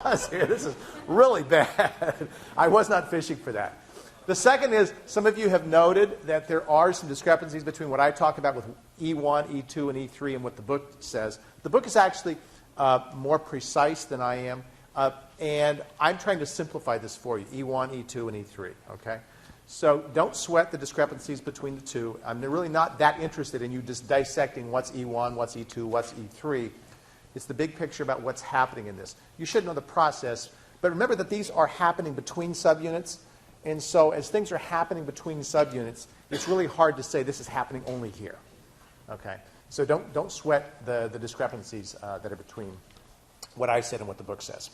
here. This is really bad. I was not fishing for that. The second is, some of you have noted that there are some discrepancies between what I talk about with E1, E2, and E3 and what the book says. The book is actually more precise than I am, and I'm trying to simplify this for you, E1, E2, and E3, okay? So don't sweat the discrepancies between the two. I'm really not that interested in you just dissecting what's E1, what's E2, what's E3. It's the big picture about what's happening in this. You should know the process, but remember that these are happening between subunits, and so as things are happening between subunits, it's really hard to say this is happening only here. Okay? So don't sweat the discrepancies that are between what I said and what the book says.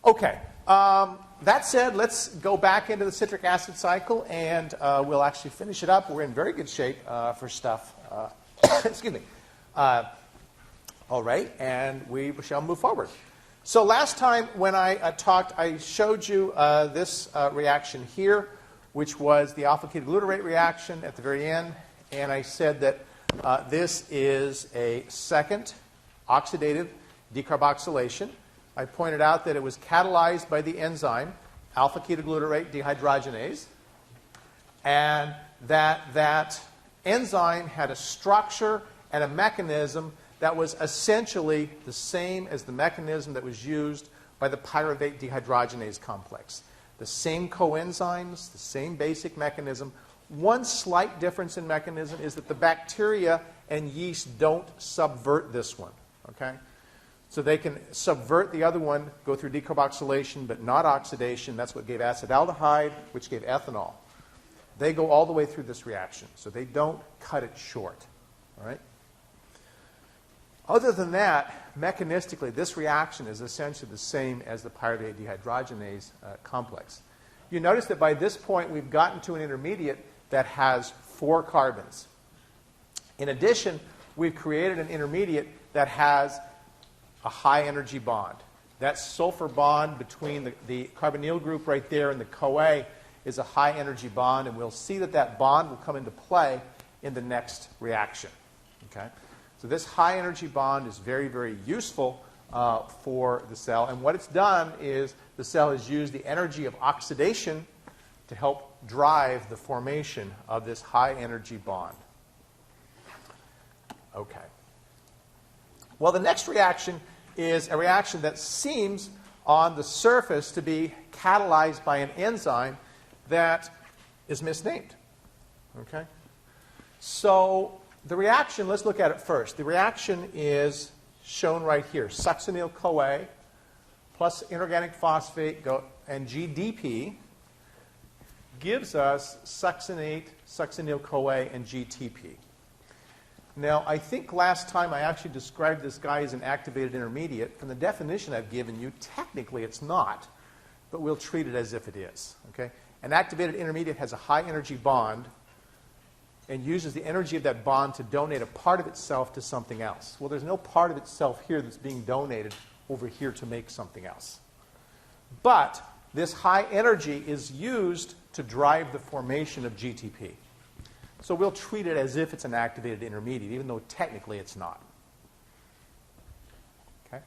Okay. That said, let's go back into the citric acid cycle, and we'll actually finish it up. We're in very good shape for stuff. Excuse me. All right, and we shall move forward. So last time when I talked, I showed you this reaction here, which was the alpha-ketoglutarate reaction at the very end. And I said that this is a second oxidative decarboxylation. I pointed out that it was catalyzed by the enzyme alpha-ketoglutarate dehydrogenase, and that enzyme had a structure and a mechanism that was essentially the same as the mechanism that was used by the pyruvate dehydrogenase complex. The same coenzymes, the same basic mechanism. One slight difference in mechanism is that the bacteria and yeast don't subvert this one. Okay? So they can subvert the other one, go through decarboxylation, but not oxidation. That's what gave acetaldehyde, which gave ethanol. They go all the way through this reaction, so they don't cut it short. All right? Other than that, mechanistically, this reaction is essentially the same as the pyruvate dehydrogenase complex. You notice that by this point, we've gotten to an intermediate that has 4 carbons. In addition, we've created an intermediate that has a high-energy bond. That sulfur bond between the carbonyl group right there and the CoA is a high-energy bond, and we'll see that that bond will come into play in the next reaction. Okay? So this high-energy bond is very, very useful for the cell. And what it's done is the cell has used the energy of oxidation to help drive the formation of this high-energy bond. Okay. Well, the next reaction is a reaction that seems on the surface to be catalyzed by an enzyme that is misnamed. Okay? So the reaction, let's look at it first. The reaction is shown right here. Succinyl-CoA plus inorganic phosphate and GDP gives us succinate, succinyl-CoA, and GTP. Now, I think last time I actually described this guy as an activated intermediate. From the definition I've given you, technically it's not, but we'll treat it as if it is. Okay? An activated intermediate has a high-energy bond and uses the energy of that bond to donate a part of itself to something else. Well, there's no part of itself here that's being donated over here to make something else. But this high energy is used to drive the formation of GTP. So we'll treat it as if it's an activated intermediate, even though technically it's not. Okay?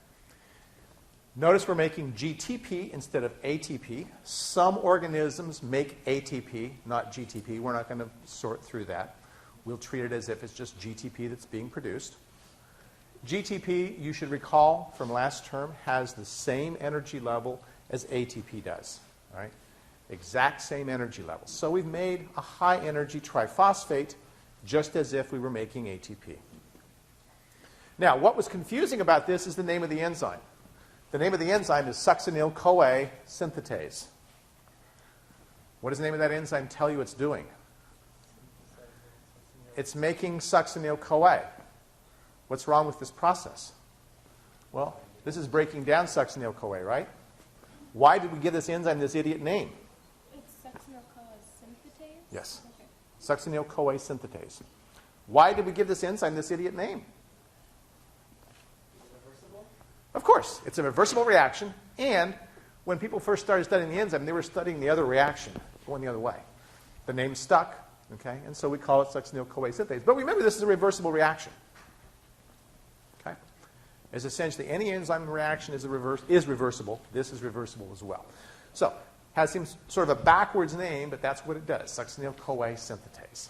Notice we're making GTP instead of ATP. Some organisms make ATP, not GTP. We're not going to sort through that. We'll treat it as if it's just GTP that's being produced. GTP, you should recall from last term, has the same energy level as ATP does. All right? Exact same energy level. So we've made a high-energy triphosphate just as if we were making ATP. Now, what was confusing about this is the name of the enzyme. The name of the enzyme is succinyl-CoA synthetase. What does the name of that enzyme tell you it's doing? It's making succinyl-CoA. What's wrong with this process? Well, this is breaking down succinyl-CoA, right? Why did we give this enzyme this idiot name? It's succinyl-CoA synthetase? Yes. Okay. Succinyl-CoA synthetase. Why did we give this enzyme this idiot name? Of course, it's a reversible reaction, and when people first started studying the enzyme, they were studying the other reaction, going the other way. The name stuck, okay, and so we call it succinyl-CoA synthase. But remember, this is a reversible reaction. Okay? is essentially any enzyme reaction is reversible. This is reversible as well. So, has seems sort of a backwards name, but that's what it does, succinyl-CoA synthetase.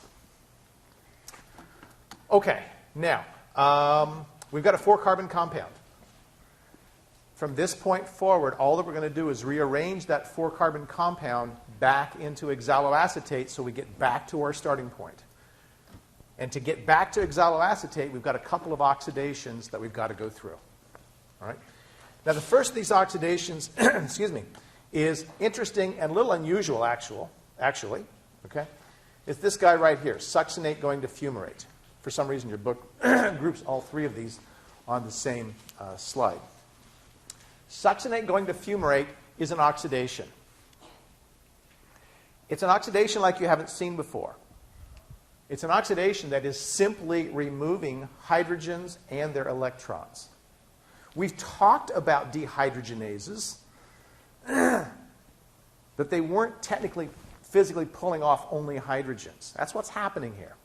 Okay, now, we've got a 4-carbon compound. From this point forward, all that we're going to do is rearrange that 4-carbon compound back into oxaloacetate so we get back to our starting point. And to get back to oxaloacetate, we've got a couple of oxidations that we've got to go through. All right? Now, the first of these oxidations, excuse me, is interesting and a little unusual, actually. Okay? It's this guy right here, succinate going to fumarate. For some reason, your book groups all 3 of these on the same slide. Succinate going to fumarate is an oxidation. It's an oxidation like you haven't seen before. It's an oxidation that is simply removing hydrogens and their electrons. We've talked about dehydrogenases, but they weren't technically, physically pulling off only hydrogens. That's what's happening here.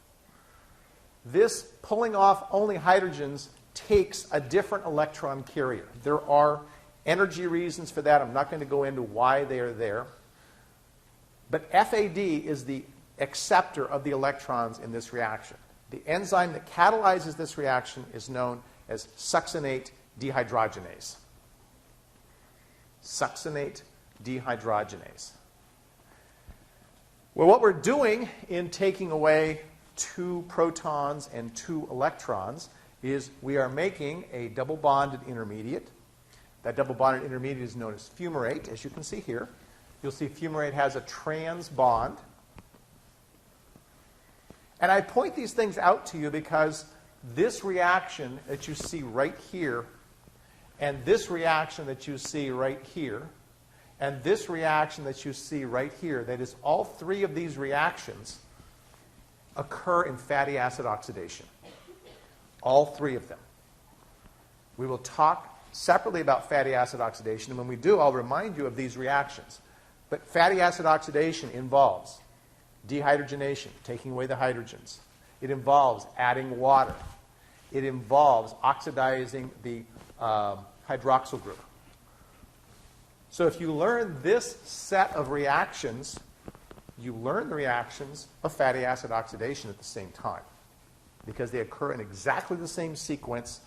This pulling off only hydrogens takes a different electron carrier. There are energy reasons for that. I'm not going to go into why they are there. But FAD is the acceptor of the electrons in this reaction. The enzyme that catalyzes this reaction is known as succinate dehydrogenase. Succinate dehydrogenase. Well, what we're doing in taking away 2 protons and 2 electrons is we are making a double-bonded intermediate. That double-bonded intermediate is known as fumarate, as you can see here. You'll see fumarate has a trans bond. And I point these things out to you because this reaction that you see right here, and this reaction that you see right here, and this reaction that you see right here, that is, all 3 of these reactions occur in fatty acid oxidation. All 3 of them. We will talk separately about fatty acid oxidation, and when we do, I'll remind you of these reactions. But fatty acid oxidation involves dehydrogenation, taking away the hydrogens. It involves adding water. It involves oxidizing the hydroxyl group. So if you learn this set of reactions, you learn the reactions of fatty acid oxidation at the same time, because they occur in exactly the same sequence,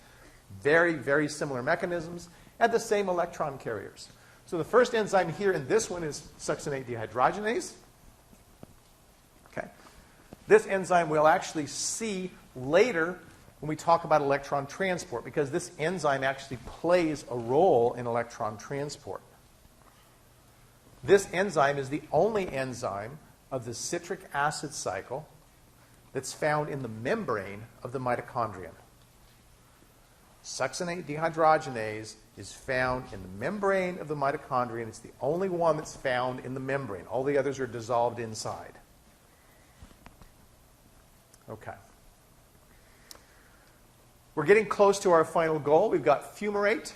very, very similar mechanisms, and the same electron carriers. So the first enzyme here in this one is succinate dehydrogenase. Okay. This enzyme we'll actually see later when we talk about electron transport, because this enzyme actually plays a role in electron transport. This enzyme is the only enzyme of the citric acid cycle that's found in the membrane of the mitochondrion. Succinate dehydrogenase is found in the membrane of the mitochondrion. It's the only one that's found in the membrane. All the others are dissolved inside. Okay. We're getting close to our final goal. We've got fumarate.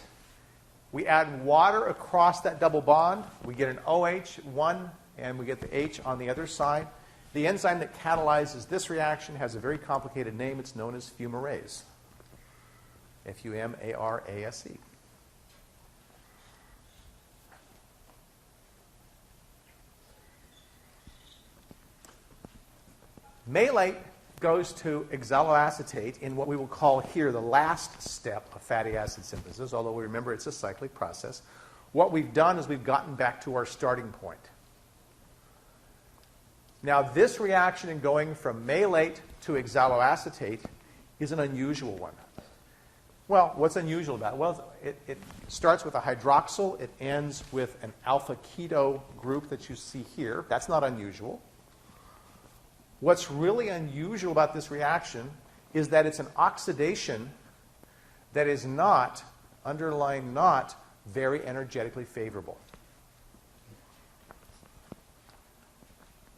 We add water across that double bond. We get an OH, and we get the H on the other side. The enzyme that catalyzes this reaction has a very complicated name. It's known as fumarase. Fumarase. Malate goes to oxaloacetate in what we will call here the last step of fatty acid synthesis, although we remember it's a cyclic process. What we've done is we've gotten back to our starting point. Now, this reaction in going from malate to oxaloacetate is an unusual one. Well, what's unusual about it? Well, it starts with a hydroxyl. It ends with an alpha keto group that you see here. That's not unusual. What's really unusual about this reaction is that it's an oxidation that is not, underline not, very energetically favorable.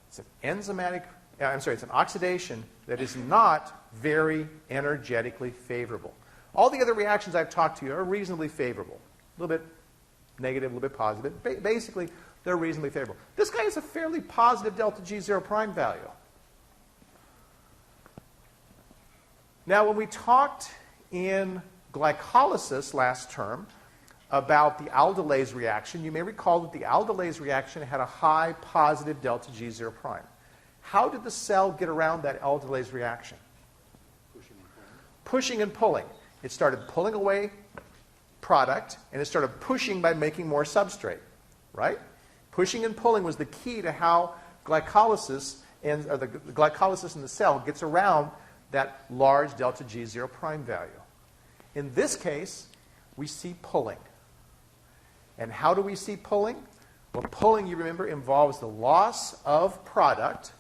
It's it's an oxidation that is not very energetically favorable. All the other reactions I've talked to you are reasonably favorable. A little bit negative, a little bit positive. Basically, they're reasonably favorable. This guy has a fairly positive delta G zero prime value. Now, when we talked in glycolysis last term about the aldolase reaction. You may recall that the aldolase reaction had a high positive delta G0 prime. How did the cell get around that aldolase reaction? Pushing and pulling. It started pulling away product, and it started pushing by making more substrate, right? Pushing and pulling was the key to how glycolysis the glycolysis in the cell gets around that large delta G0 prime value. In this case, we see pulling. And how do we see pulling? Well, pulling, you remember, involves the loss of product.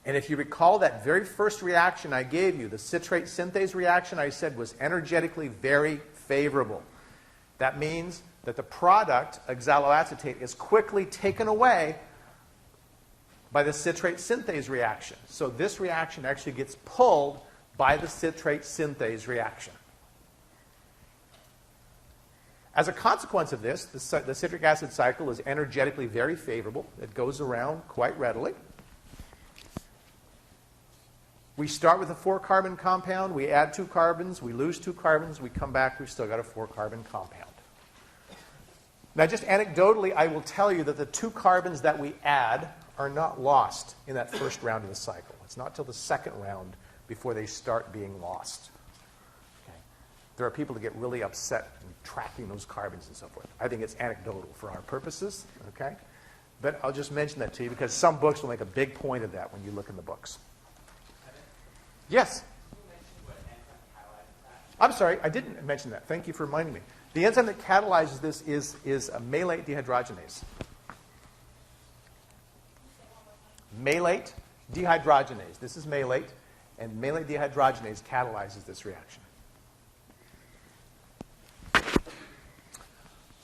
And if you recall that very first reaction I gave you, the citrate synthase reaction, I said was energetically very favorable. That means that the product, oxaloacetate, is quickly taken away by the citrate synthase reaction. So this reaction actually gets pulled by the citrate synthase reaction. As a consequence of this, the citric acid cycle is energetically very favorable. It goes around quite readily. We start with a 4-carbon compound, we add 2 carbons, we lose 2 carbons, we come back, we've still got a 4-carbon compound. Now, just anecdotally, I will tell you that the 2 carbons that we add are not lost in that first round of the cycle. It's not till the second round before they start being lost. Okay. There are people that get really upset in tracking those carbons and so forth. I think it's anecdotal for our purposes, okay? But I'll just mention that to you because some books will make a big point of that when you look in the books. Yes? I'm sorry, I didn't mention that. Thank you for reminding me. The enzyme that catalyzes this is a malate dehydrogenase. Malate dehydrogenase. This is malate, and malate dehydrogenase catalyzes this reaction.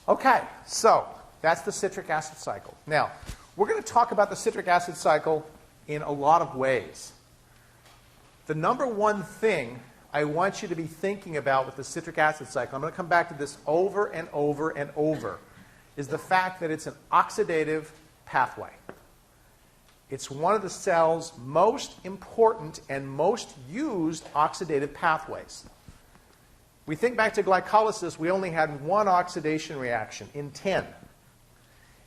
Okay, so that's the citric acid cycle. Now, we're going to talk about the citric acid cycle in a lot of ways. The number one thing I want you to be thinking about with the citric acid cycle, I'm going to come back to this over and over and over, is the fact that it's an oxidative pathway. It's one of the cell's most important and most used oxidative pathways. We think back to glycolysis, we only had 1 oxidation reaction in 10.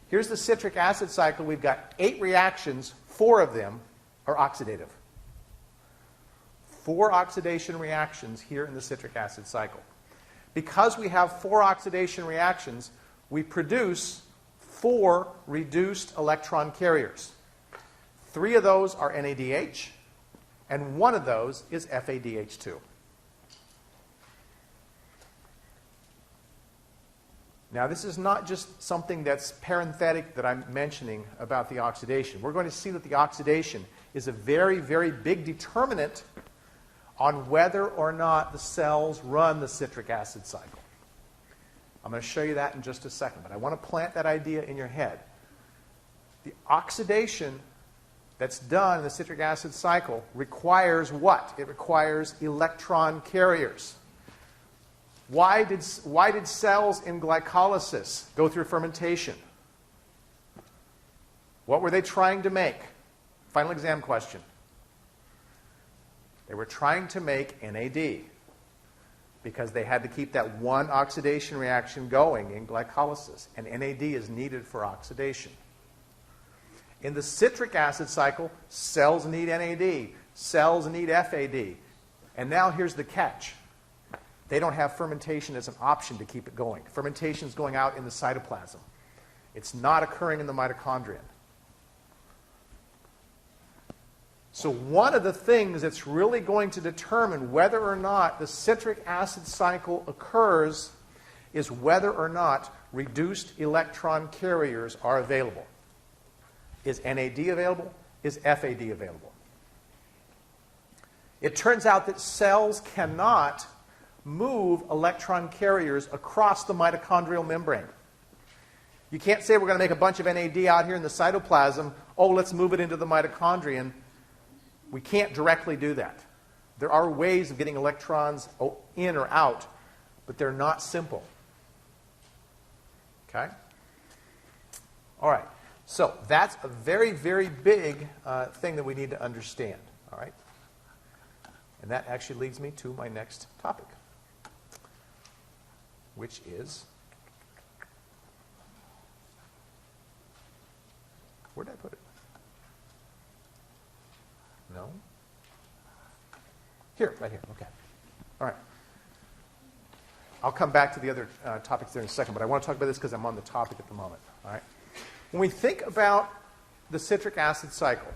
Here's the citric acid cycle. We've got 8 reactions, 4 of them are oxidative. 4 oxidation reactions here in the citric acid cycle. Because we have 4 oxidation reactions, we produce 4 reduced electron carriers. 3 of those are NADH, and 1 of those is FADH2. Now, this is not just something that's parenthetic that I'm mentioning about the oxidation. We're going to see that the oxidation is a very, very big determinant on whether or not the cells run the citric acid cycle. I'm going to show you that in just a second, but I want to plant that idea in your head. The oxidation that's done in the citric acid cycle requires what? It requires electron carriers. Why did cells in glycolysis go through fermentation? What were they trying to make? Final exam question. They were trying to make NAD because they had to keep that 1 oxidation reaction going in glycolysis, and NAD is needed for oxidation. In the citric acid cycle, cells need NAD, cells need FAD. And now here's the catch. They don't have fermentation as an option to keep it going. Fermentation is going out in the cytoplasm. It's not occurring in the mitochondrion. So one of the things that's really going to determine whether or not the citric acid cycle occurs is whether or not reduced electron carriers are available. Is NAD available? Is FAD available? It turns out that cells cannot move electron carriers across the mitochondrial membrane. You can't say we're going to make a bunch of NAD out here in the cytoplasm. Oh, let's move it into the mitochondrion. We can't directly do that. There are ways of getting electrons in or out, but they're not simple. Okay? All right. So that's a very, very big thing that we need to understand. All right? And that actually leads me to my next topic, which is, where did I put it? No? Here, right here, okay. All right. I'll come back to the other topics there in a second, but I want to talk about this because I'm on the topic at the moment. All right. When we think about the citric acid cycle,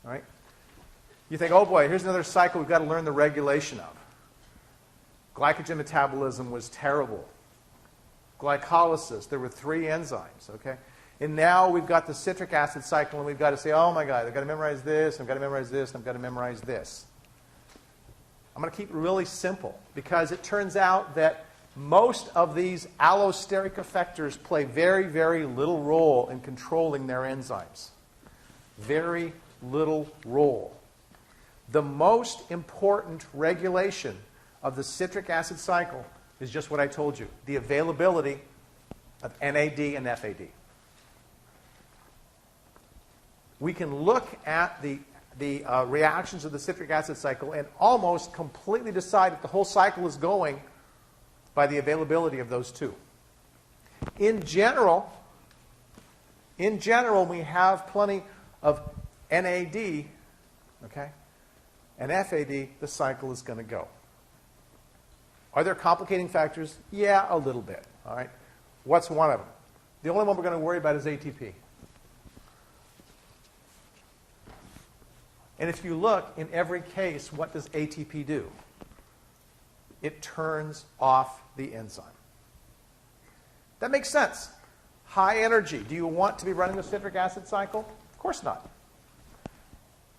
all right, you think, oh boy, here's another cycle we've got to learn the regulation of. Glycogen metabolism was terrible. Glycolysis, there were 3 enzymes, okay? And now we've got the citric acid cycle, and we've got to say, oh my God, I've got to memorize this, I've got to memorize this, and I've got to memorize this. I'm going to keep it really simple because it turns out that most of these allosteric effectors play very, very little role in controlling their enzymes. Very little role. The most important regulation of the citric acid cycle is just what I told you, the availability of NAD and FAD. We can look at the reactions of the citric acid cycle and almost completely decide if the whole cycle is going by the availability of those two. In general, we have plenty of NAD, okay, and FAD, the cycle is going to go. Are there complicating factors? Yeah, a little bit, all right. What's one of them? The only one we're going to worry about is ATP. And if you look, in every case, what does ATP do? It turns off the enzyme. That makes sense. High energy. Do you want to be running the citric acid cycle? Of course not.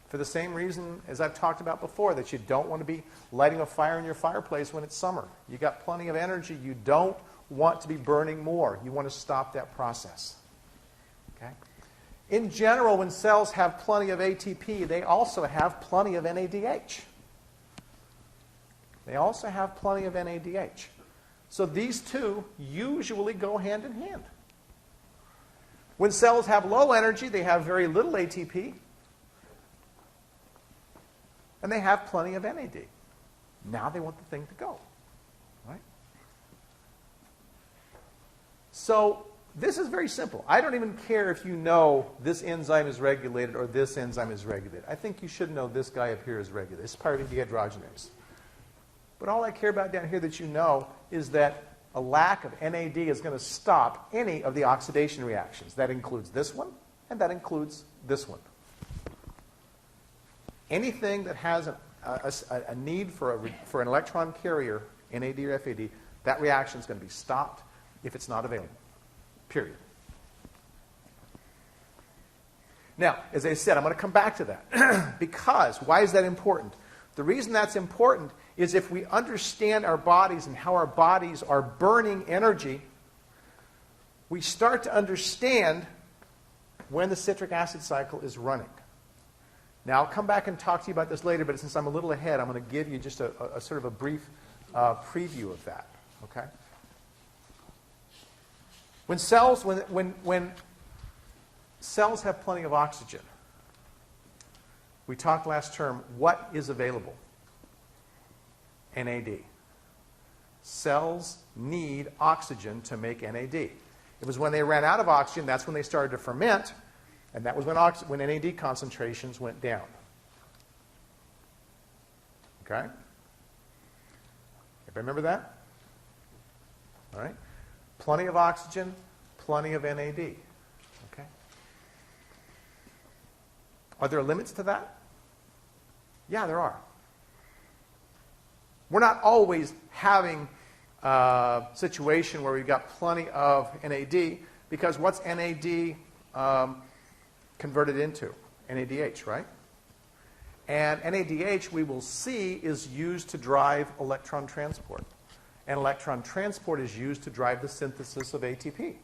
For the same reason as I've talked about before, that you don't want to be lighting a fire in your fireplace when it's summer. You've got plenty of energy. You don't want to be burning more. You want to stop that process. Okay? In general, when cells have plenty of ATP, they also have plenty of NADH. They also have plenty of NADH. So these two usually go hand in hand. When cells have low energy, they have very little ATP, and they have plenty of NAD. Now they want the thing to go. Right? So this is very simple. I don't even care if you know this enzyme is regulated or this enzyme is regulated. I think you should know this guy up here is regulated. It's pyruvate dehydrogenase. But all I care about down here that you know is that a lack of NAD is going to stop any of the oxidation reactions. That includes this one, and that includes this one. Anything that has a need for an electron carrier, NAD or FAD, that reaction is going to be stopped if it's not available. Period. Now, as I said, I'm going to come back to that. Because, why is that important? The reason that's important is if we understand our bodies and how our bodies are burning energy, we start to understand when the citric acid cycle is running. Now, I'll come back and talk to you about this later, but since I'm a little ahead, I'm going to give you just a sort of a brief preview of that. Okay? When cells have plenty of oxygen, we talked last term, what is available? NAD. Cells need oxygen to make NAD. It was when they ran out of oxygen, that's when they started to ferment, and that was when NAD concentrations went down. Okay? Everybody remember that? All right? Plenty of oxygen, plenty of NAD. Okay? Are there limits to that? Yeah, there are. We're not always having a situation where we've got plenty of NAD, because what's NAD converted into? NADH, right? And NADH, we will see, is used to drive electron transport. And electron transport is used to drive the synthesis of ATP.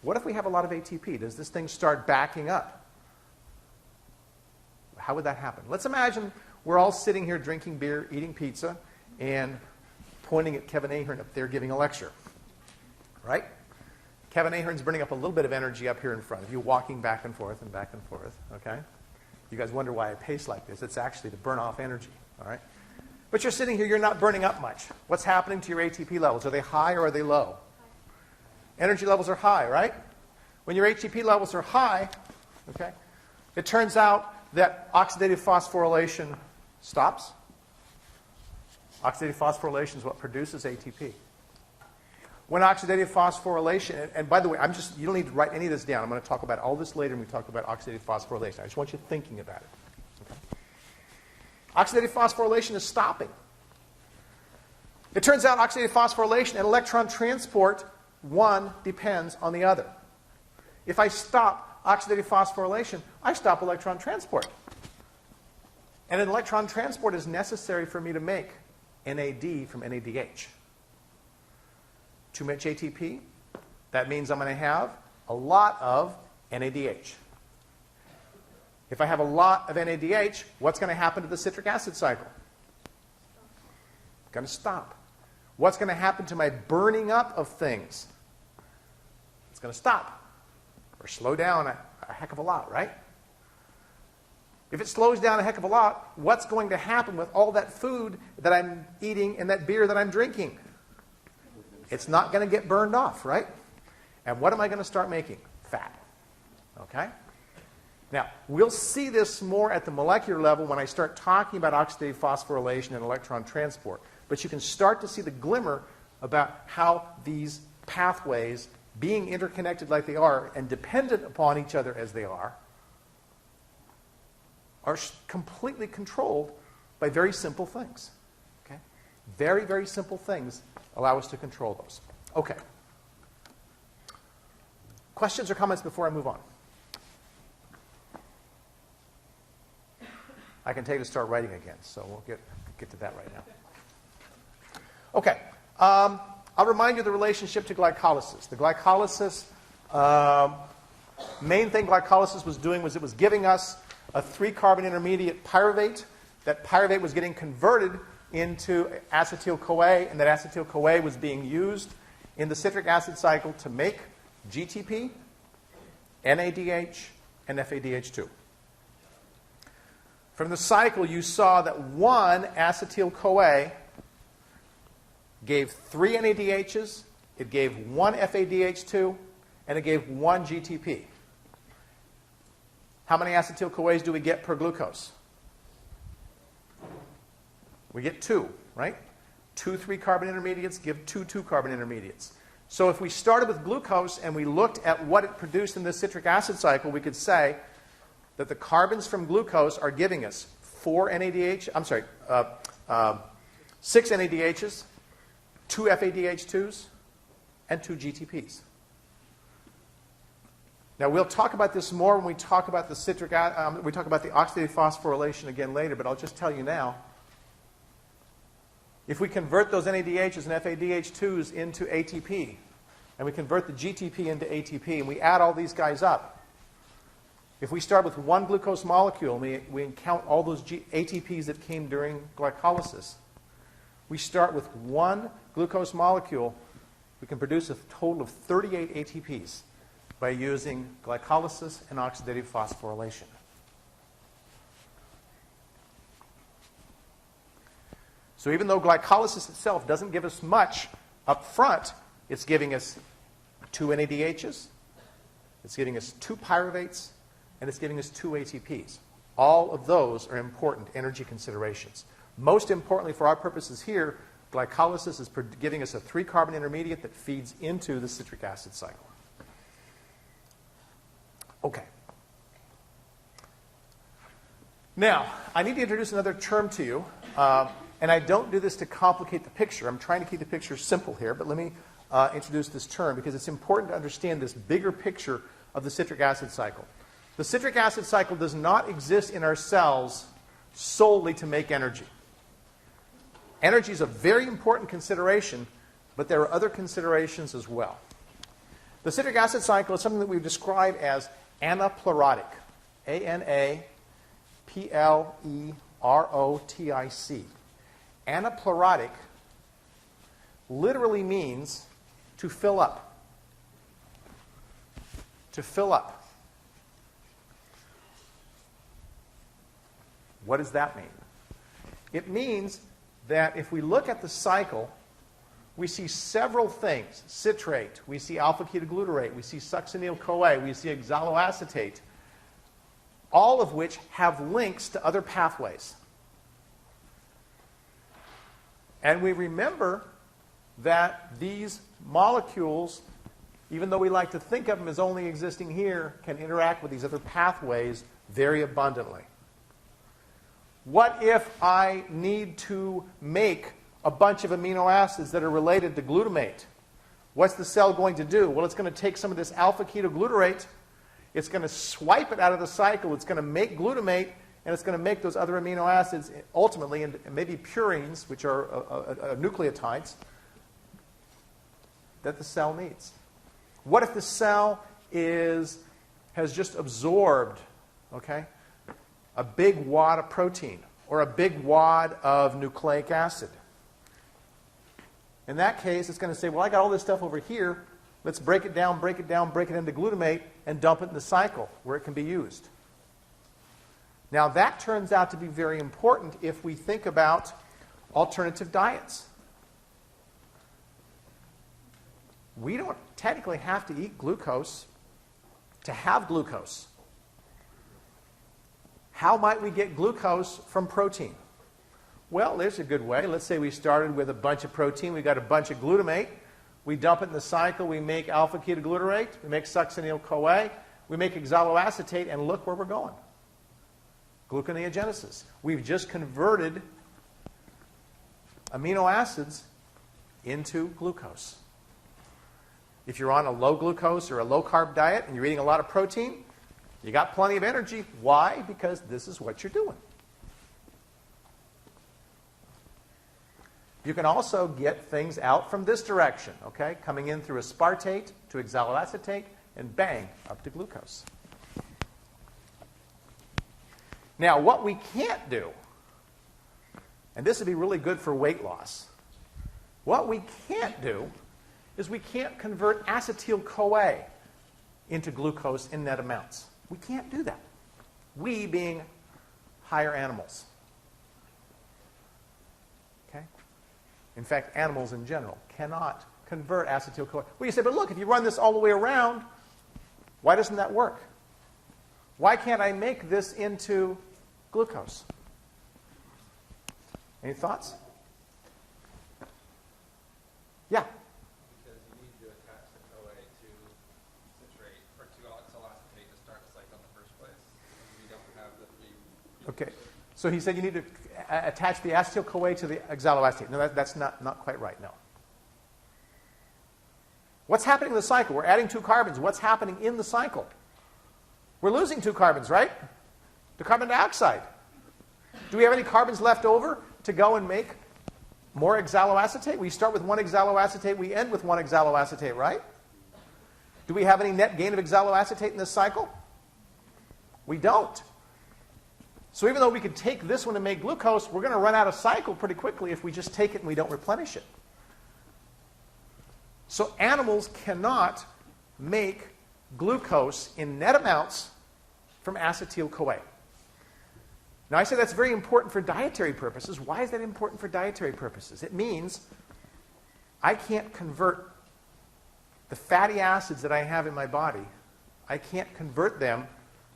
What if we have a lot of ATP? Does this thing start backing up? How would that happen? Let's imagine we're all sitting here drinking beer, eating pizza, and pointing at Kevin Ahern up there giving a lecture. Right? Kevin Ahern's burning up a little bit of energy up here in front of you, walking back and forth and back and forth. Okay? You guys wonder why I pace like this. It's actually to burn off energy. All right? But you're sitting here, you're not burning up much. What's happening to your ATP levels? Are they high or are they low? Energy levels are high, right? When your ATP levels are high, okay, it turns out that oxidative phosphorylation stops. Oxidative phosphorylation is what produces ATP. When oxidative phosphorylation, and by the way, you don't need to write any of this down. I'm going to talk about all this later when we talk about oxidative phosphorylation. I just want you thinking about it. Okay? Oxidative phosphorylation is stopping. It turns out oxidative phosphorylation and electron transport, one depends on the other. If I stop oxidative phosphorylation, I stop electron transport. And an electron transport is necessary for me to make NAD from NADH. Too much ATP, that means I'm going to have a lot of NADH. If I have a lot of NADH, what's going to happen to the citric acid cycle? It's going to stop. What's going to happen to my burning up of things? It's going to stop or slow down a heck of a lot, right? If it slows down a heck of a lot, what's going to happen with all that food that I'm eating and that beer that I'm drinking? It's not going to get burned off, right? And what am I going to start making? Fat. Okay? Now, we'll see this more at the molecular level when I start talking about oxidative phosphorylation and electron transport. But you can start to see the glimmer about how these pathways, being interconnected like they are and dependent upon each other as they are completely controlled by very simple things. Okay? Very, very simple things allow us to control those. Okay. Questions or comments before I move on? I can tell you to start writing again, so we'll get to that right now. Okay. I'll remind you of the relationship to glycolysis. The glycolysis, main thing glycolysis was doing was it was giving us a 3-carbon intermediate pyruvate. That pyruvate was getting converted into acetyl-CoA, and that acetyl-CoA was being used in the citric acid cycle to make GTP, NADH, and FADH2. From the cycle, you saw that one acetyl-CoA gave 3 NADHs, it gave 1 FADH2, and it gave 1 GTP. How many acetyl-CoAs do we get per glucose? We get 2, right? 2 3-carbon intermediates give 2 2-carbon intermediates. So if we started with glucose and we looked at what it produced in the citric acid cycle, we could say that the carbons from glucose are giving us 6 NADHs, 2 FADH2s, and 2 GTPs. Now, we'll talk about this more when we talk about the we talk about the oxidative phosphorylation again later, but I'll just tell you now. If we convert those NADHs and FADH2s into ATP, and we convert the GTP into ATP, and we add all these guys up, if we start with one glucose molecule, and we count all those ATPs that came during glycolysis, we start with one glucose molecule, we can produce a total of 38 ATPs by using glycolysis and oxidative phosphorylation. So even though glycolysis itself doesn't give us much up front, it's giving us 2 NADHs, it's giving us 2 pyruvates, and it's giving us 2 ATPs. All of those are important energy considerations. Most importantly for our purposes here, glycolysis is giving us a 3-carbon intermediate that feeds into the citric acid cycle. Okay. Now, I need to introduce another term to you. And I don't do this to complicate the picture. I'm trying to keep the picture simple here, but let me introduce this term because it's important to understand this bigger picture of the citric acid cycle. The citric acid cycle does not exist in our cells solely to make energy. Energy is a very important consideration, but there are other considerations as well. The citric acid cycle is something that we describe as anaplerotic. A-N-A-P-L-E-R-O-T-I-C. Anaplerotic literally means to fill up. To fill up. What does that mean? It means that if we look at the cycle, we see several things. Citrate, we see alpha-ketoglutarate, we see succinyl-CoA, we see oxaloacetate, all of which have links to other pathways. And we remember that these molecules, even though we like to think of them as only existing here, can interact with these other pathways very abundantly. What if I need to make a bunch of amino acids that are related to glutamate? What's the cell going to do? Well, it's going to take some of this alpha-ketoglutarate, it's going to swipe it out of the cycle, it's going to make glutamate, and it's going to make those other amino acids ultimately, and maybe purines, which are nucleotides, that the cell needs. What if the cell has just absorbed, okay, a big wad of protein or a big wad of nucleic acid? In that case, it's going to say, well, I got all this stuff over here. Let's break it down, break it down, break it into glutamate, and dump it in the cycle where it can be used. Now, that turns out to be very important if we think about alternative diets. We don't technically have to eat glucose to have glucose. How might we get glucose from protein? Well, there's a good way. Let's say we started with a bunch of protein. We got a bunch of glutamate. We dump it in the cycle. We make alpha-ketoglutarate. We make succinyl-CoA. We make oxaloacetate, and look where we're going. Gluconeogenesis. We've just converted amino acids into glucose. If you're on a low glucose or a low carb diet and you're eating a lot of protein, you got plenty of energy. Why? Because this is what you're doing. You can also get things out from this direction, okay? Coming in through aspartate to oxaloacetate, and bang, up to glucose. Now, what we can't do, and this would be really good for weight loss, what we can't do is we can't convert acetyl-CoA into glucose in net amounts. We can't do that. We being higher animals. Okay? In fact, animals in general cannot convert acetyl-CoA. Well, you say, but look, if you run this all the way around, why doesn't that work? Why can't I make this into glucose? Any thoughts? Yeah? Because you need to attach the CoA to citrate or to oxaloacetate to start the cycle in the first place. You don't have the three. Okay. So he said you need to attach the acetyl-CoA to the oxaloacetate. No, that's not quite right, no. What's happening in the cycle? We're adding 2 carbons. What's happening in the cycle? We're losing 2 carbons, right? To carbon dioxide. Do we have any carbons left over to go and make more oxaloacetate? We start with 1 oxaloacetate, we end with 1 oxaloacetate, right? Do we have any net gain of oxaloacetate in this cycle? We don't. So even though we could take this one and make glucose, we're going to run out of cycle pretty quickly if we just take it and we don't replenish it. So animals cannot make glucose in net amounts from acetyl-CoA. Now, I say that's very important for dietary purposes. Why is that important for dietary purposes? It means I can't convert the fatty acids that I have in my body. I can't convert them,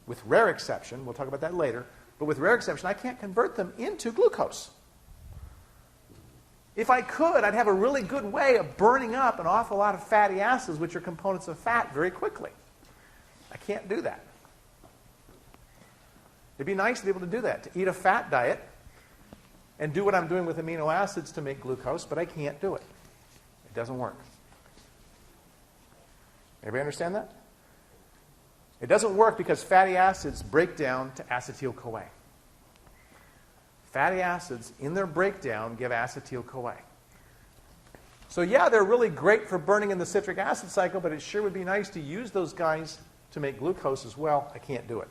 with rare exception, we'll talk about that later, but with rare exception, I can't convert them into glucose. If I could, I'd have a really good way of burning up an awful lot of fatty acids, which are components of fat, very quickly. I can't do that. It'd be nice to be able to do that, to eat a fat diet and do what I'm doing with amino acids to make glucose, but I can't do it. It doesn't work. Everybody understand that? It doesn't work because fatty acids break down to acetyl-CoA. Fatty acids, in their breakdown, give acetyl-CoA. So yeah, they're really great for burning in the citric acid cycle, but it sure would be nice to use those guys to make glucose as well. I can't do it.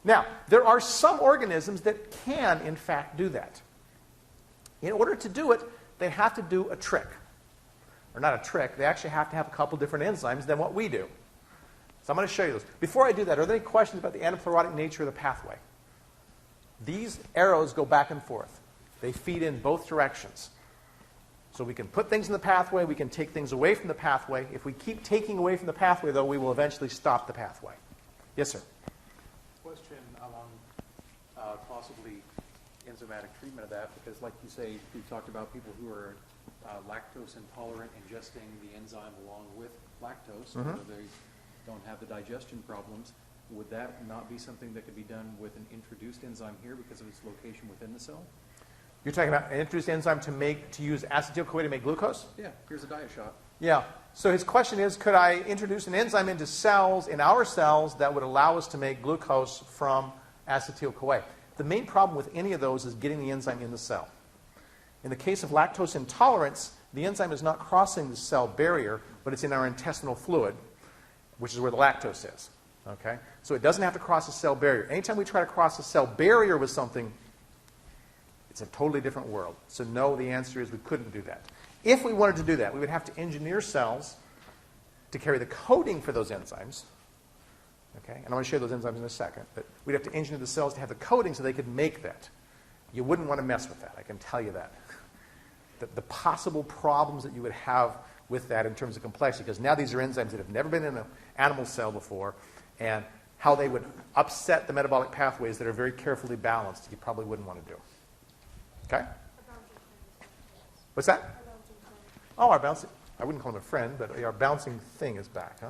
Now, there are some organisms that can, in fact, do that. In order to do it, they have to do a trick. Or not a trick, they actually have to have a couple different enzymes than what we do. So I'm going to show you those. Before I do that, are there any questions about the anaplerotic nature of the pathway? These arrows go back and forth. They feed in both directions. So we can put things in the pathway, we can take things away from the pathway. If we keep taking away from the pathway, though, we will eventually stop the pathway. Yes, sir? Question along possibly enzymatic treatment of that, because like you say, we talked about people who are lactose intolerant ingesting the enzyme along with lactose, so they don't have the digestion problems. Would that not be something that could be done with an introduced enzyme here because of its location within the cell? You're talking about an introduced enzyme to use acetyl-CoA to make glucose? Yeah, here's a diet shot. Yeah. So his question is, could I introduce an enzyme into cells, in our cells, that would allow us to make glucose from acetyl-CoA? The main problem with any of those is getting the enzyme in the cell. In the case of lactose intolerance, the enzyme is not crossing the cell barrier, but it's in our intestinal fluid, which is where the lactose is. Okay? So it doesn't have to cross the cell barrier. Anytime we try to cross the cell barrier with something, it's a totally different world. So no, the answer is we couldn't do that. If we wanted to do that, we would have to engineer cells to carry the coding for those enzymes. Okay? And I'm going to show you those enzymes in a second. But we'd have to engineer the cells to have the coding so they could make that. You wouldn't want to mess with that, I can tell you that. The possible problems that you would have with that in terms of complexity, because now these are enzymes that have never been in an animal cell before, and how they would upset the metabolic pathways that are very carefully balanced, you probably wouldn't want to do. Okay? What's that? Oh, our bouncing, I wouldn't call him a friend, but our bouncing thing is back, huh?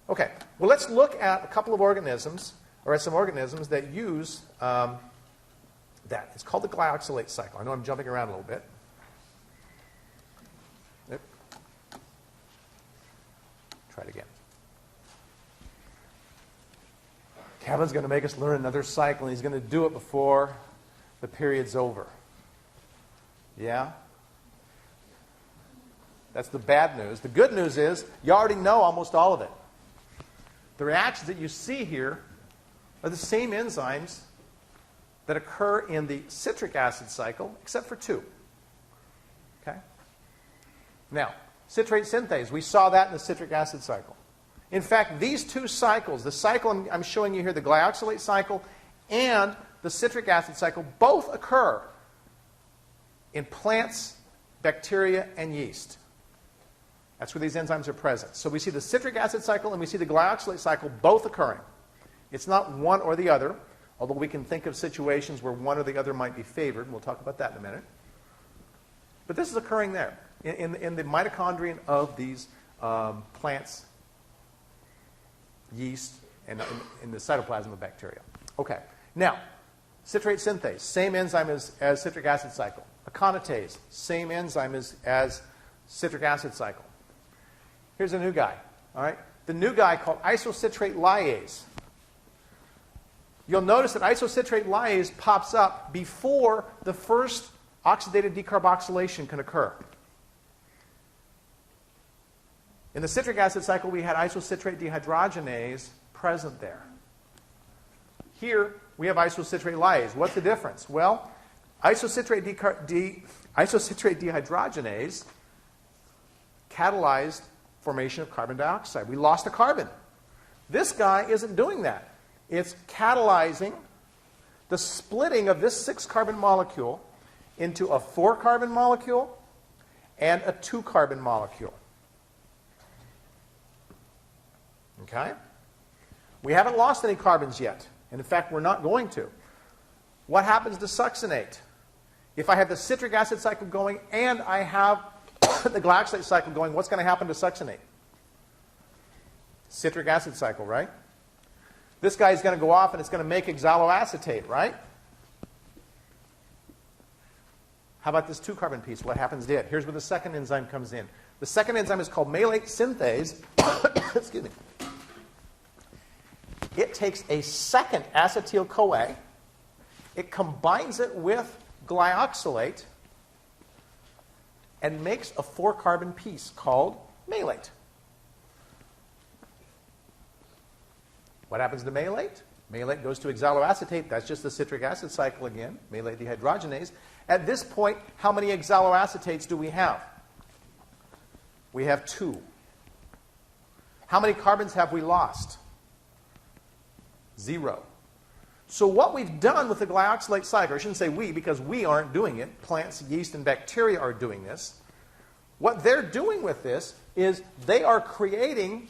Okay, well, let's look at a couple of organisms, or at some organisms that use that. It's called the glyoxylate cycle. I know I'm jumping around a little bit. Yep. Try it again. Kevin's going to make us learn another cycle, and he's going to do it before the period's over. Yeah? That's the bad news. The good news is you already know almost all of it. The reactions that you see here are the same enzymes that occur in the citric acid cycle, except for two. Okay? Now, citrate synthase, we saw that in the citric acid cycle. In fact, these two cycles, the cycle I'm showing you here, the glyoxylate cycle and the citric acid cycle, both occur in plants, bacteria, and yeast. That's where these enzymes are present. So we see the citric acid cycle and we see the glyoxylate cycle both occurring. It's not one or the other, although we can think of situations where one or the other might be favored. We'll talk about that in a minute. But this is occurring there, in the mitochondrion of these plants, yeast, and in the cytoplasm of bacteria. Okay. Now, citrate synthase, same enzyme as citric acid cycle. Aconitase, same enzyme as citric acid cycle. Here's a new guy. All right? The new guy called isocitrate lyase. You'll notice that isocitrate lyase pops up before the first oxidative decarboxylation can occur. In the citric acid cycle, we had isocitrate dehydrogenase present there. Here, we have isocitrate lyase. What's the difference? Well, isocitrate dehydrogenase catalyzed formation of carbon dioxide. We lost a carbon. This guy isn't doing that. It's catalyzing the splitting of this 6-carbon molecule into a 4-carbon molecule and a 2-carbon molecule. Okay? We haven't lost any carbons yet. And in fact, we're not going to. What happens to succinate? If I have the citric acid cycle going and I have the glyoxylate cycle going, what's going to happen to succinate? Citric acid cycle, right? This guy is going to go off and it's going to make oxaloacetate, right? How about this 2-carbon piece? What happens to it? Here's where the second enzyme comes in. The second enzyme is called malate synthase. Excuse me. It takes a second acetyl-CoA, it combines it with glyoxylate, and makes a 4-carbon piece called malate. What happens to malate? Malate goes to oxaloacetate. That's just the citric acid cycle again, malate dehydrogenase. At this point, how many oxaloacetates do we have? We have 2. How many carbons have we lost? 0. So what we've done with the glyoxylate cycle, I shouldn't say we because we aren't doing it. Plants, yeast, and bacteria are doing this. What they're doing with this is they are creating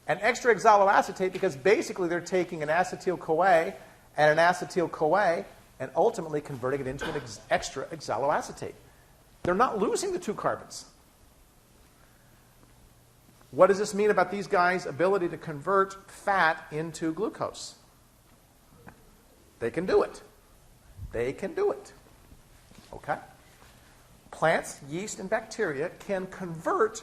an extra oxaloacetate because basically they're taking an acetyl-CoA and an acetyl-CoA and ultimately converting it into an extra oxaloacetate. They're not losing the 2 carbons. What does this mean about these guys' ability to convert fat into glucose? They can do it. They can do it. Okay? Plants, yeast, and bacteria can convert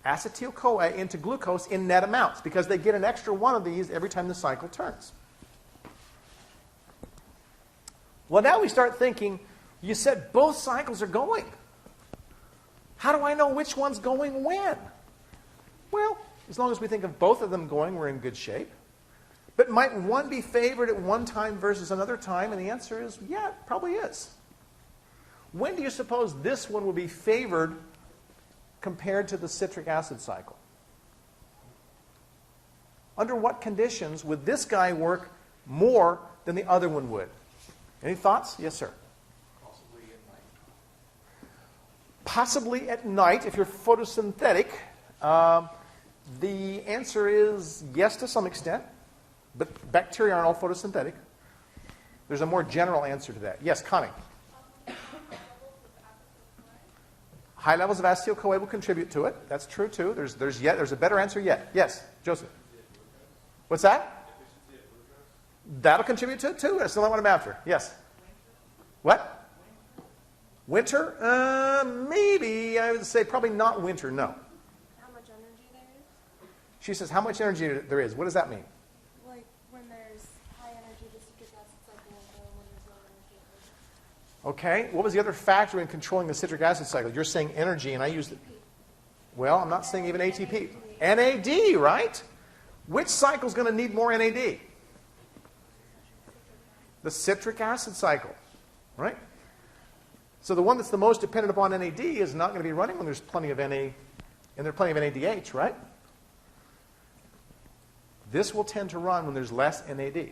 acetyl-CoA into glucose in net amounts because they get an extra one of these every time the cycle turns. Well, now we start thinking, you said both cycles are going. How do I know which one's going when? Well, as long as we think of both of them going, we're in good shape. But might one be favored at one time versus another time? And the answer is, yeah, it probably is. When do you suppose this one will be favored compared to the citric acid cycle? Under what conditions would this guy work more than the other one would? Any thoughts? Yes, sir. Possibly at night. Possibly at night, if you're photosynthetic. The answer is yes to some extent, but bacteria aren't all photosynthetic. There's a more general answer to that. Yes, Connie. High levels of acetyl-CoA will contribute to it. That's true, too. There's a better answer yet. Yes, Joseph. What's that? That'll contribute to it, too. That's the only one I'm after. Yes. What? Winter? Maybe. I would say probably not winter, no. How much energy there is? She says how much energy there is. What does that mean? Like when there's high energy, the citric acid cycle will go. When there's low energy, it goes. Okay. What was the other factor in controlling the citric acid cycle? You're saying energy, and I used it. Well, I'm not saying even ATP. NAD, right? Which cycle is going to need more NAD? The citric acid cycle, right? So the one that's the most dependent upon NAD is not going to be running when there's plenty of NA, and there's plenty of NADH, right? This will tend to run when there's less NAD.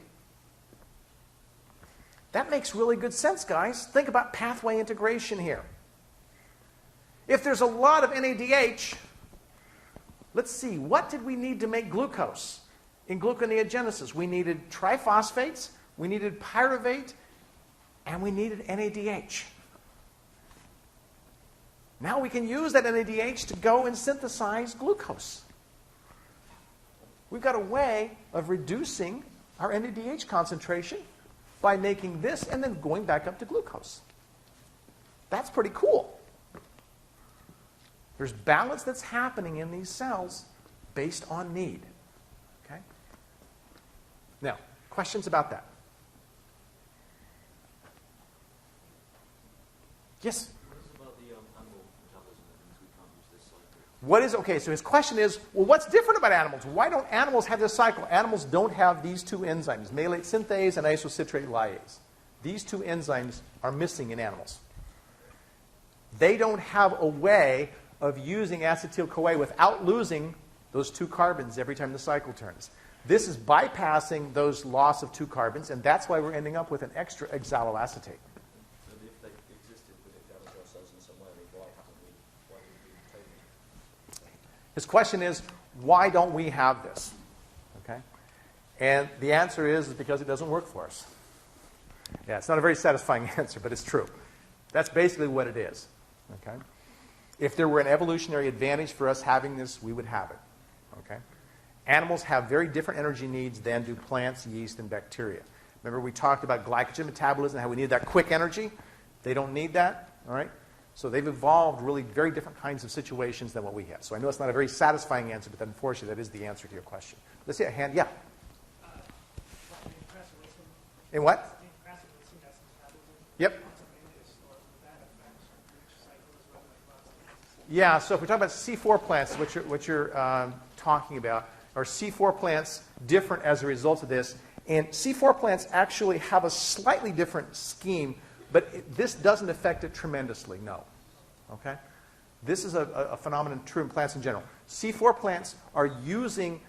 That makes really good sense, guys. Think about pathway integration here. If there's a lot of NADH, let's see, what did we need to make glucose in gluconeogenesis? We needed triphosphates, we needed pyruvate, and we needed NADH. Now we can use that NADH to go and synthesize glucose. We've got a way of reducing our NADH concentration by making this and then going back up to glucose. That's pretty cool. There's balance that's happening in these cells based on need. Okay? Now, questions about that? Yes? What is, okay, so his question is, well, what's different about animals? Why don't animals have this cycle? Animals don't have these two enzymes, malate synthase and isocitrate lyase. These two enzymes are missing in animals. They don't have a way of using acetyl-CoA without losing those 2 carbons every time the cycle turns. This is bypassing those loss of 2 carbons, and that's why we're ending up with an extra oxaloacetate. His question is, why don't we have this? Okay? And the answer is because it doesn't work for us. Yeah, it's not a very satisfying answer, but it's true. That's basically what it is. Okay? If there were an evolutionary advantage for us having this, we would have it. Okay? Animals have very different energy needs than do plants, yeast, and bacteria. Remember we talked about glycogen metabolism, how we need that quick energy? They don't need that. All right? So they've evolved really very different kinds of situations than what we have. So I know it's not a very satisfying answer, but unfortunately that is the answer to your question. Let's see a hand. Yeah? In what? Yep. Yeah, so if we're talking about C4 plants, what you're talking about, are C4 plants different as a result of this? And C4 plants actually have a slightly different scheme, but this doesn't affect it tremendously, no. Okay? This is a phenomenon true in plants in general. C4 plants are using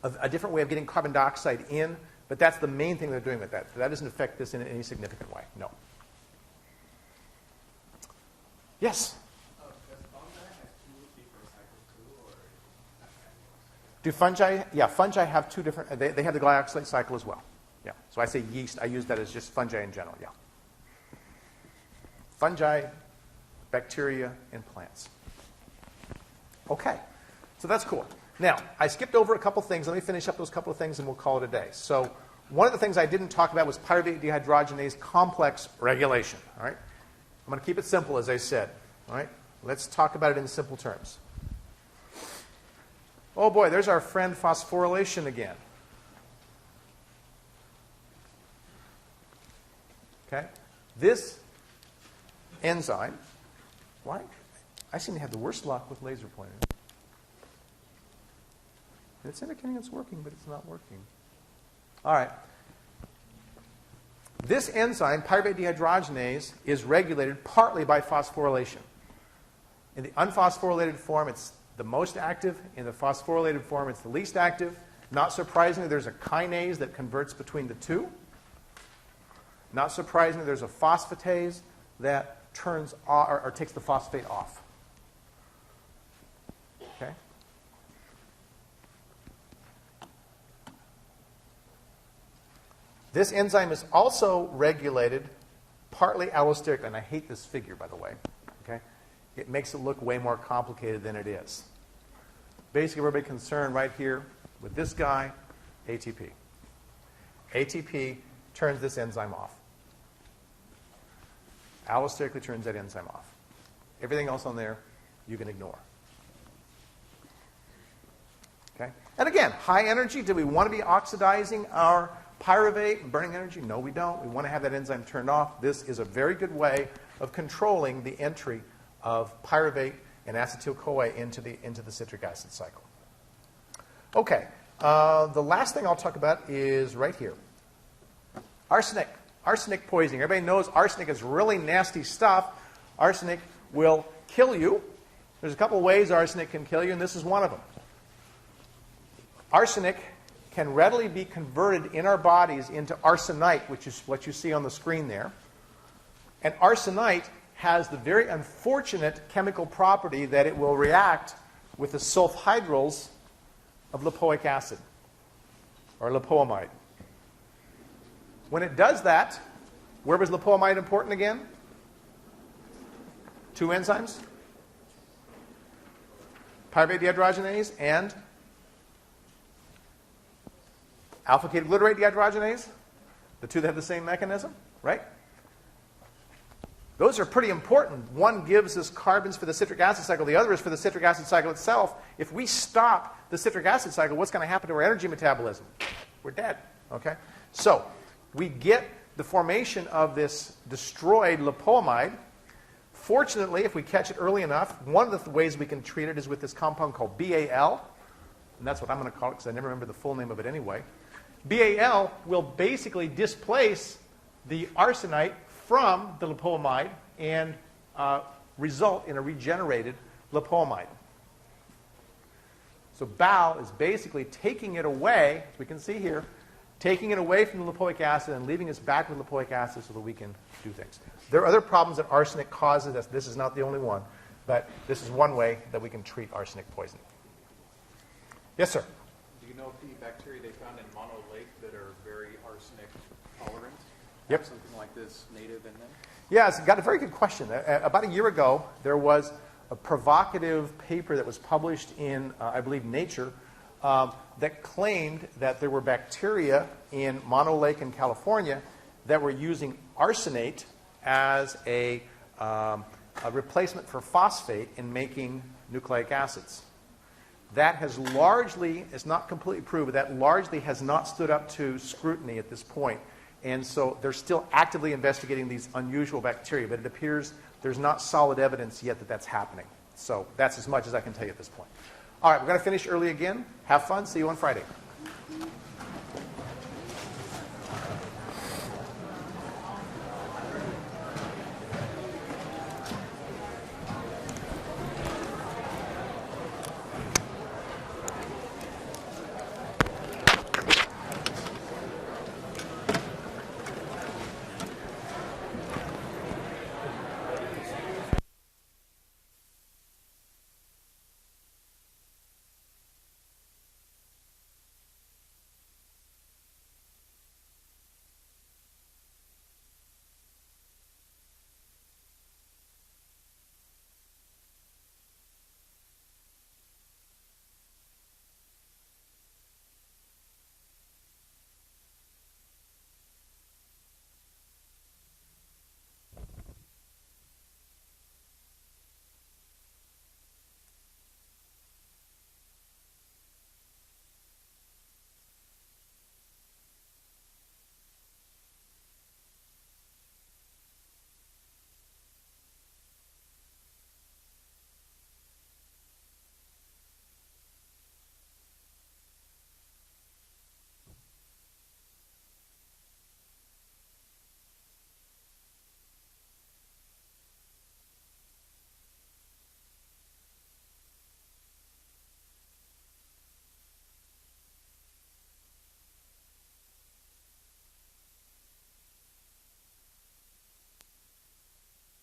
a different way of getting carbon dioxide in, but that's the main thing they're doing with that. That doesn't affect this in any significant way, no. Yes? Does fungi have two different cycles too, or not annual? Do fungi, yeah, fungi have two different, they have the glyoxylate cycle as well. Yeah, so I say yeast, I use that as just fungi in general, yeah. Fungi, bacteria, and plants. Okay, so that's cool. Now, I skipped over a couple things. Let me finish up those couple of things and we'll call it a day. So one of the things I didn't talk about was pyruvate dehydrogenase complex regulation. All right? I'm going to keep it simple, as I said. All right? Let's talk about it in simple terms. Oh boy, there's our friend phosphorylation again. Okay? This enzyme, why? I seem to have the worst luck with laser pointers. It's indicating it's working, but it's not working. All right. This enzyme, pyruvate dehydrogenase, is regulated partly by phosphorylation. In the unphosphorylated form, it's the most active. In the phosphorylated form, it's the least active. Not surprisingly, there's a kinase that converts between the two. Not surprisingly, there's a phosphatase that turns or takes the phosphate off. Okay? This enzyme is also regulated partly allosterically, and I hate this figure, by the way. Okay? It makes it look way more complicated than it is. Basically, we're concerned right here with this guy, ATP. ATP turns this enzyme off. Allosterically turns that enzyme off. Everything else on there, you can ignore. Okay? And again, high energy, do we want to be oxidizing our pyruvate and burning energy? No, we don't. We want to have that enzyme turned off. This is a very good way of controlling the entry of pyruvate and acetyl-CoA into the citric acid cycle. Okay, the last thing I'll talk about is right here. Arsenic. Arsenic poisoning. Everybody knows arsenic is really nasty stuff. Arsenic will kill you. There's a couple of ways arsenic can kill you, and this is one of them. Arsenic can readily be converted in our bodies into arsenite, which is what you see on the screen there. And arsenite has the very unfortunate chemical property that it will react with the sulfhydryls of lipoic acid, or lipoamide. When it does that, where was lipoamide important again? Two enzymes. Pyruvate dehydrogenase and alpha-ketoglutarate dehydrogenase, the two that have the same mechanism, right? Those are pretty important. One gives us carbons for the citric acid cycle. The other is for the citric acid cycle itself. If we stop the citric acid cycle, what's going to happen to our energy metabolism? We're dead, okay? So we get the formation of this destroyed lipoamide. Fortunately, if we catch it early enough, one of the ways we can treat it is with this compound called BAL, and that's what I'm going to call it because I never remember the full name of it anyway. BAL will basically displace the arsenite from the lipoamide and result in a regenerated lipoamide. So BAL is basically taking it away, as we can see here, taking it away from the lipoic acid and leaving us back with lipoic acid so that we can do things. There are other problems that arsenic causes. This is not the only one, but this is one way that we can treat arsenic poisoning. Yes, sir? Do you know if the bacteria they found in Mono Lake that are very arsenic tolerant Yep. have something like this native in them? Yeah, it's got a very good question. About a year ago, there was a provocative paper that was published in, I believe, Nature, that claimed that there were bacteria in Mono Lake in California that were using arsenate as a replacement for phosphate in making nucleic acids. That has largely, it's not completely proved, but that largely has not stood up to scrutiny at this point. And so they're still actively investigating these unusual bacteria, but it appears there's not solid evidence yet that that's happening. So that's as much as I can tell you at this point. All right, we're going to finish early again. Have fun. See you on Friday.